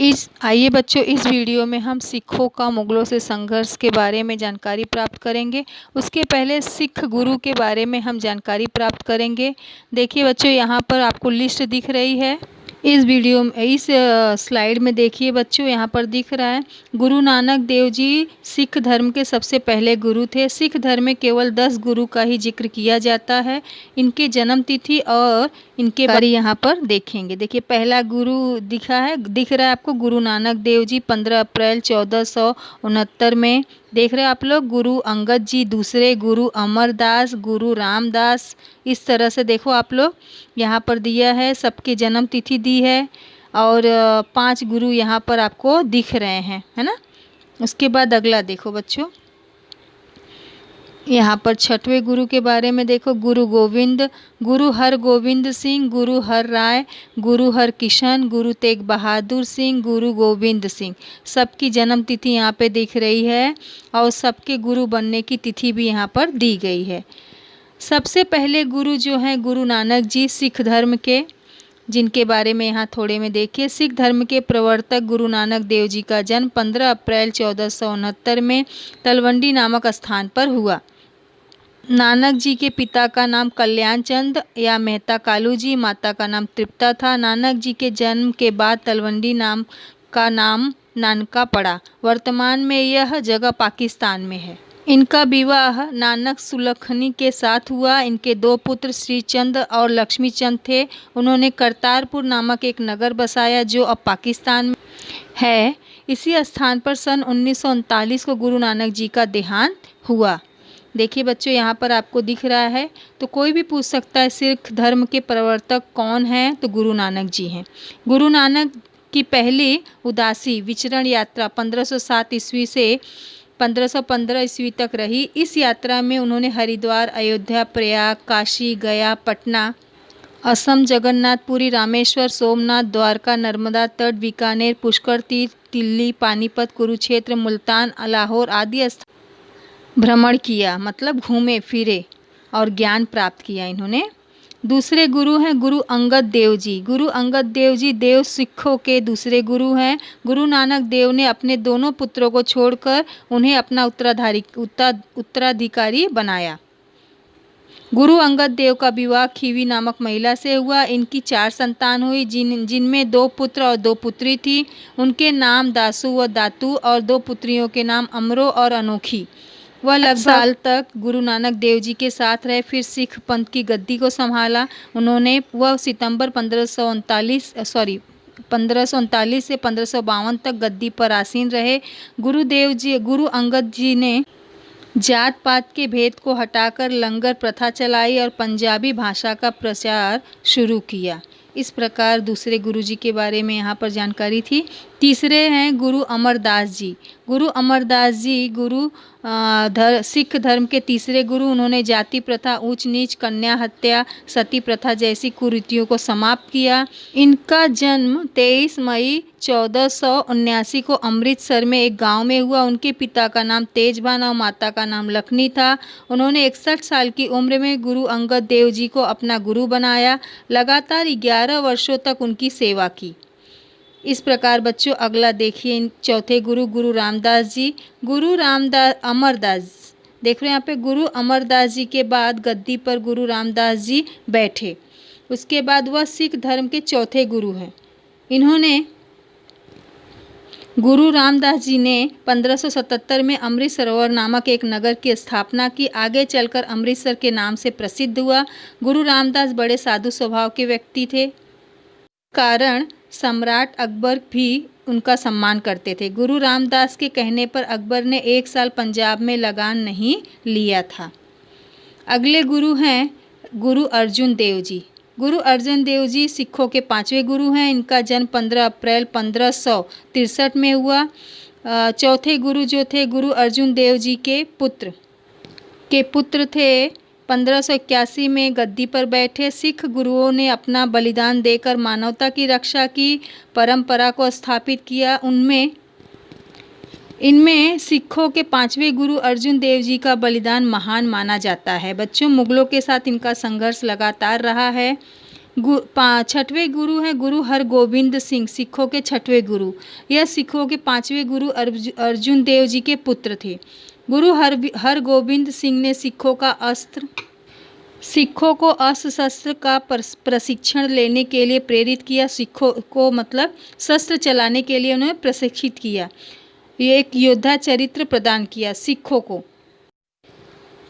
आइए बच्चों, इस वीडियो में हम सिखों का मुगलों से संघर्ष के बारे में जानकारी प्राप्त करेंगे। उसके पहले सिख गुरु के बारे में हम जानकारी प्राप्त करेंगे। देखिए बच्चों, यहाँ पर आपको लिस्ट दिख रही है। इस वीडियो में इस स्लाइड में देखिए बच्चों, यहाँ पर दिख रहा है गुरु नानक देव जी सिख धर्म के सबसे पहले गुरु थे। सिख धर्म में केवल 10 गुरु का ही जिक्र किया जाता है। इनके जन्म तिथि और इनके बारे यहाँ पर देखेंगे। देखिए पहला गुरु दिख रहा है आपको, गुरु नानक देव जी 15 अप्रैल 1469 में। देख रहे हैं आप लोग। गुरु अंगद जी दूसरे, गुरु अमरदास, गुरु रामदास, इस तरह से देखो आप लोग यहाँ पर दिया है, सबके जन्म तिथि दी है और 5 गुरु यहाँ पर आपको दिख रहे हैं, है ना। उसके बाद अगला देखो बच्चों, यहाँ पर 6वें गुरु के बारे में देखो। गुरु गोविंद, गुरु हर गोविंद सिंह, गुरु हर राय, गुरु हर किशन, गुरु तेग बहादुर सिंह, गुरु गोविंद सिंह। सबकी जन्म तिथि यहाँ पे दिख रही है और सबके गुरु बनने की तिथि भी यहाँ पर दी गई है। सबसे पहले गुरु जो हैं गुरु नानक जी सिख धर्म के, जिनके बारे में यहाँ थोड़े में देखिए। सिख धर्म के प्रवर्तक गुरु नानक देव जी का जन्म 15 अप्रैल 1469 में तलवंडी नामक स्थान पर हुआ। नानक जी के पिता का नाम कल्याण चंद या मेहता कालू जी, माता का नाम तृप्ता था। नानक जी के जन्म के बाद तलवंडी नाम का नाम नानका पड़ा। वर्तमान में यह जगह पाकिस्तान में है। इनका विवाह नानक सुलखनी के साथ हुआ। इनके 2 पुत्र श्री चंद और लक्ष्मी चंद थे। उन्होंने करतारपुर नामक एक नगर बसाया जो अब पाकिस्तान में है। इसी स्थान पर सन 1939 को गुरु नानक जी का देहांत हुआ। देखिए बच्चों, यहाँ पर आपको दिख रहा है। तो कोई भी पूछ सकता है सिख धर्म के प्रवर्तक कौन हैं, तो गुरु नानक जी हैं। गुरु नानक की पहली उदासी विचरण यात्रा 1507 ईस्वी से 1515 ईस्वी तक रही। इस यात्रा में उन्होंने हरिद्वार, अयोध्या, प्रयाग, काशी, गया, पटना, असम, जगन्नाथपुरी, रामेश्वर, सोमनाथ, द्वारका, नर्मदा तट, बीकानेर, पुष्कर तीर्थ, दिल्ली, पानीपत, कुरुक्षेत्र, मुल्तान, लाहौर आदि स्थान भ्रमण किया। मतलब घूमे फिरे और ज्ञान प्राप्त किया इन्होंने। दूसरे गुरु हैं गुरु अंगद देव जी। गुरु अंगद देव जी देव सिखों के दूसरे गुरु हैं। गुरु नानक देव ने अपने दोनों पुत्रों को छोड़कर उन्हें अपना उत्तराधिकारी बनाया। गुरु अंगद देव का विवाह खीवी नामक महिला से हुआ। इनकी 4 संतान हुई, जिनमें 2 पुत्र और 2 पुत्री थी। उनके नाम दासू व दातू और 2 पुत्रियों के नाम अमरो और अनोखी। वह लगभग साल तक गुरु नानक देव जी के साथ रहे, फिर सिख पंथ की गद्दी को संभाला उन्होंने। वह सितंबर 1539 से 1552 तक गद्दी पर आसीन रहे। गुरु अंगद जी ने जात पात के भेद को हटाकर लंगर प्रथा चलाई और पंजाबी भाषा का प्रचार शुरू किया। इस प्रकार दूसरे गुरु जी के बारे में यहाँ पर जानकारी थी। तीसरे हैं गुरु अमरदास जी। गुरु अमरदास जी सिख धर्म के तीसरे गुरु। उन्होंने जाति प्रथा, ऊंच नीच, कन्या हत्या, सती प्रथा जैसी कुरीतियों को समाप्त किया। इनका जन्म 23 मई 1479 को अमृतसर में एक गांव में हुआ। उनके पिता का नाम तेजभान और माता का नाम लखनी था। उन्होंने 61 साल की उम्र में गुरु अंगद देव जी को अपना गुरु बनाया। लगातार 11 वर्षों तक उनकी सेवा की। इस प्रकार बच्चों अगला देखिए, चौथे गुरु गुरु रामदास जी। अमरदास, देख रहे हैं यहाँ पे, गुरु अमरदास जी के बाद गद्दी पर गुरु रामदास जी बैठे। उसके बाद वह सिख धर्म के चौथे गुरु हैं। गुरु रामदास जी ने 1577 में अमृत सरोवर नामक एक नगर की स्थापना की। आगे चलकर अमृतसर के नाम से प्रसिद्ध हुआ। गुरु रामदास बड़े साधु स्वभाव के व्यक्ति थे, कारण सम्राट अकबर भी उनका सम्मान करते थे। गुरु रामदास के कहने पर अकबर ने 1 साल पंजाब में लगान नहीं लिया था। अगले गुरु हैं गुरु अर्जुन देव जी। गुरु अर्जुन देव जी सिखों के 5वें गुरु हैं। इनका जन्म 15 अप्रैल 1563 में हुआ। चौथे गुरु जो थे गुरु अर्जुन देव जी के पुत्र थे। 1581 में गद्दी पर बैठे। सिख गुरुओं ने अपना बलिदान देकर मानवता की रक्षा की परंपरा को स्थापित किया। इनमें सिखों के 5वें गुरु अर्जुन देव जी का बलिदान महान माना जाता है। बच्चों, मुगलों के साथ इनका संघर्ष लगातार रहा है। छठवें गुरु हैं गुरु हरगोविंद सिंह, सिखों के छठवें गुरु। यह सिखों के पांचवें गुरु अर्जुन देव जी के पुत्र थे। गुरु हरगोविंद सिंह ने सिखों को अस्त्र शस्त्र का प्रशिक्षण लेने के लिए प्रेरित किया। सिखों को मतलब शस्त्र चलाने के लिए उन्हें प्रशिक्षित किया। ये एक योद्धा चरित्र प्रदान किया सिखों को।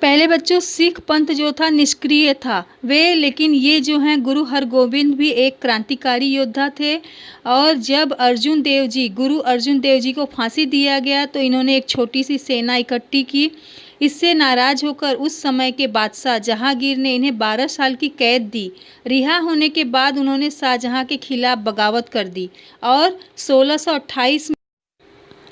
पहले बच्चों सिख पंथ जो था निष्क्रिय था वे, लेकिन ये जो हैं गुरु हरगोविंद भी एक क्रांतिकारी योद्धा थे। और जब गुरु अर्जुन देव जी को फांसी दिया गया तो इन्होंने एक छोटी सी सेना इकट्ठी की। इससे नाराज होकर उस समय के बादशाह जहांगीर ने इन्हें 12 साल की कैद दी। रिहा होने के बाद उन्होंने शाहजहां के खिलाफ बगावत कर दी और 1628 में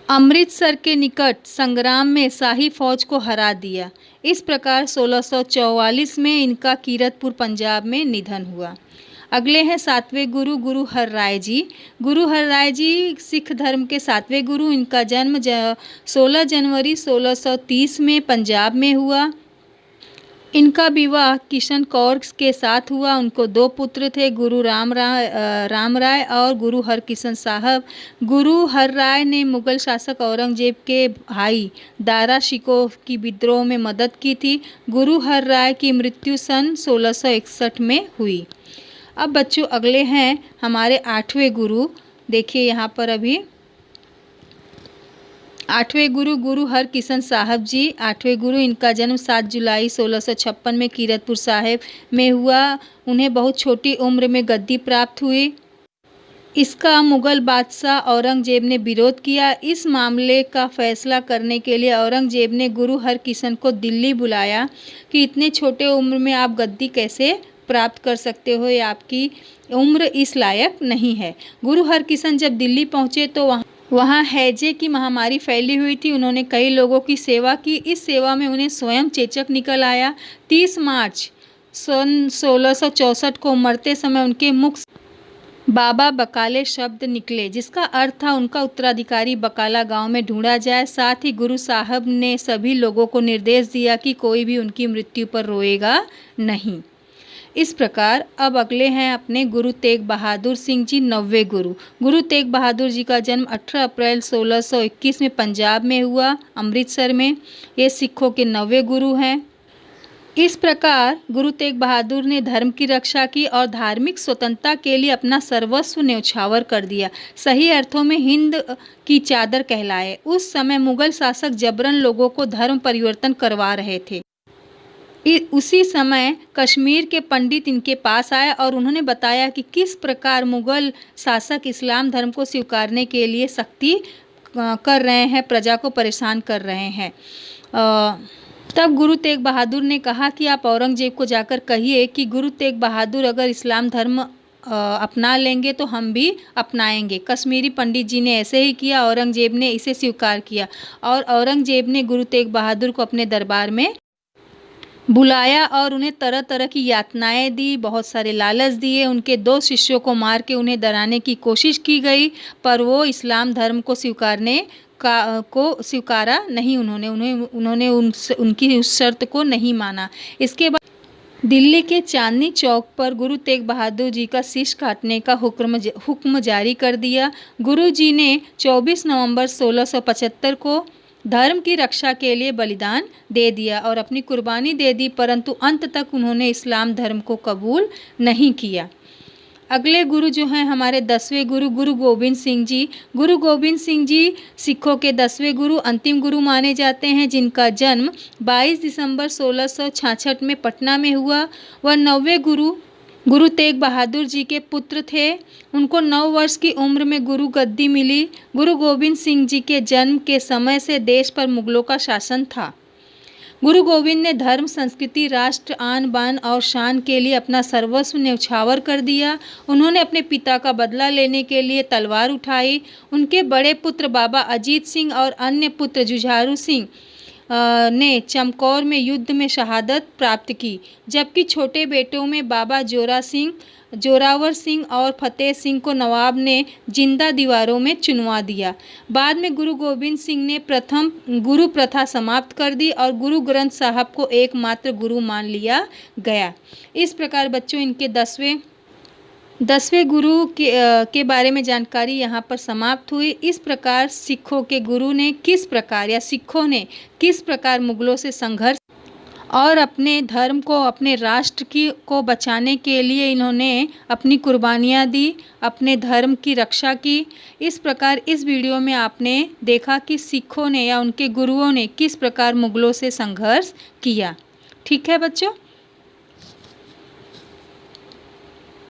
अमृतसर के निकट संग्राम में शाही फौज को हरा दिया। इस प्रकार 1644 में इनका कीरतपुर पंजाब में निधन हुआ। अगले हैं सातवें गुरु गुरु हरराय जी। गुरु हरराय जी सिख धर्म के सातवें गुरु। इनका जन्म 16 जनवरी 1630 में पंजाब में हुआ। इनका विवाह किशन कौर के साथ हुआ। उनको 2 पुत्र थे, गुरु राम राय और गुरु हरकिशन साहब। गुरु हरराय ने मुगल शासक औरंगजेब के भाई दारा शिकोह की विद्रोह में मदद की थी। गुरु हरराय की मृत्यु सन 1661 में हुई। अब बच्चों अगले हैं हमारे 8वें गुरु। देखिए यहाँ पर अभी 8वें गुरु गुरु हरकिशन साहब जी। 8वें गुरु, इनका जन्म 7 जुलाई 1656 में कीरतपुर साहिब में हुआ। उन्हें बहुत छोटी उम्र में गद्दी प्राप्त हुई। इसका मुगल बादशाह औरंगजेब ने विरोध किया। इस मामले का फैसला करने के लिए औरंगजेब ने गुरु हरकिशन को दिल्ली बुलाया कि इतने छोटे उम्र में आप गद्दी कैसे प्राप्त कर सकते हो, ये आपकी उम्र इस लायक नहीं है। गुरु हरकिशन जब दिल्ली पहुँचे तो वहाँ हैजे की महामारी फैली हुई थी। उन्होंने कई लोगों की सेवा की। इस सेवा में उन्हें स्वयं चेचक निकल आया। 30 मार्च सन 1664 को मरते समय उनके मुख बाबा बकाले शब्द निकले, जिसका अर्थ था उनका उत्तराधिकारी बकाला गांव में ढूंढा जाए। साथ ही गुरु साहब ने सभी लोगों को निर्देश दिया कि कोई भी उनकी मृत्यु पर रोएगा नहीं। इस प्रकार अब अगले हैं अपने गुरु तेग बहादुर सिंह जी, 9वें गुरु। गुरु तेग बहादुर जी का जन्म 18 अप्रैल 1621 में पंजाब में हुआ, अमृतसर में। ये सिखों के 9वें गुरु हैं। इस प्रकार गुरु तेग बहादुर ने धर्म की रक्षा की और धार्मिक स्वतंत्रता के लिए अपना सर्वस्व न्यौछावर कर दिया। सही अर्थों में हिंद की चादर कहलाए। उस समय मुगल शासक जबरन लोगों को धर्म परिवर्तन करवा रहे थे। उसी समय कश्मीर के पंडित इनके पास आए और उन्होंने बताया कि किस प्रकार मुगल शासक इस्लाम धर्म को स्वीकारने के लिए सख्ती कर रहे हैं, प्रजा को परेशान कर रहे हैं। तब गुरु तेग बहादुर ने कहा कि आप औरंगजेब को जाकर कहिए कि गुरु तेग बहादुर अगर इस्लाम धर्म अपना लेंगे तो हम भी अपनाएंगे। कश्मीरी पंडित जी ने ऐसे ही किया। औरंगजेब ने इसे स्वीकार किया और औरंगजेब ने गुरु तेग बहादुर को अपने दरबार में बुलाया और उन्हें तरह तरह की यातनाएं दी, बहुत सारे लालच दिए। उनके 2 शिष्यों को मार के उन्हें डराने की कोशिश की गई, पर वो इस्लाम धर्म को स्वीकारा नहीं। उन्होंने उनकी उस शर्त को नहीं माना। इसके बाद दिल्ली के चांदनी चौक पर गुरु तेग बहादुर जी का शीश काटने का हुक्म जारी कर दिया। गुरु जी ने 24 नवंबर 1675 को धर्म की रक्षा के लिए बलिदान दे दिया और अपनी कुर्बानी दे दी, परंतु अंत तक उन्होंने इस्लाम धर्म को कबूल नहीं किया। अगले गुरु जो हैं हमारे 10वें गुरु गुरु गोविंद सिंह जी। गुरु गोविंद सिंह जी सिखों के 10वें गुरु, अंतिम गुरु माने जाते हैं, जिनका जन्म 22 दिसंबर 1666 में पटना में हुआ। वह 9वें गुरु तेग बहादुर जी के पुत्र थे। उनको 9 वर्ष की उम्र में गुरु गद्दी मिली। गुरु गोविंद सिंह जी के जन्म के समय से देश पर मुगलों का शासन था। गुरु गोविंद ने धर्म, संस्कृति, राष्ट्र, आन बान और शान के लिए अपना सर्वस्व न्यौछावर कर दिया। उन्होंने अपने पिता का बदला लेने के लिए तलवार उठाई। उनके बड़े पुत्र बाबा अजीत सिंह और अन्य पुत्र जुझारू सिंह ने चमकौर में युद्ध में शहादत प्राप्त की, जबकि छोटे बेटों में बाबा जोरावर सिंह और फतेह सिंह को नवाब ने जिंदा दीवारों में चुनवा दिया। बाद में गुरु गोविंद सिंह ने प्रथम गुरु प्रथा समाप्त कर दी और गुरु ग्रंथ साहब को एकमात्र गुरु मान लिया गया। इस प्रकार बच्चों इनके 10वें 10वें गुरु के बारे में जानकारी यहाँ पर समाप्त हुई। इस प्रकार सिखों के गुरु ने किस प्रकार या सिखों ने किस प्रकार मुगलों से संघर्ष और अपने धर्म को, अपने राष्ट्र को बचाने के लिए इन्होंने अपनी कुर्बानियाँ दी, अपने धर्म की रक्षा की। इस प्रकार इस वीडियो में आपने देखा कि सिखों ने या उनके गुरुओं ने किस प्रकार मुगलों से संघर्ष किया। ठीक है बच्चों।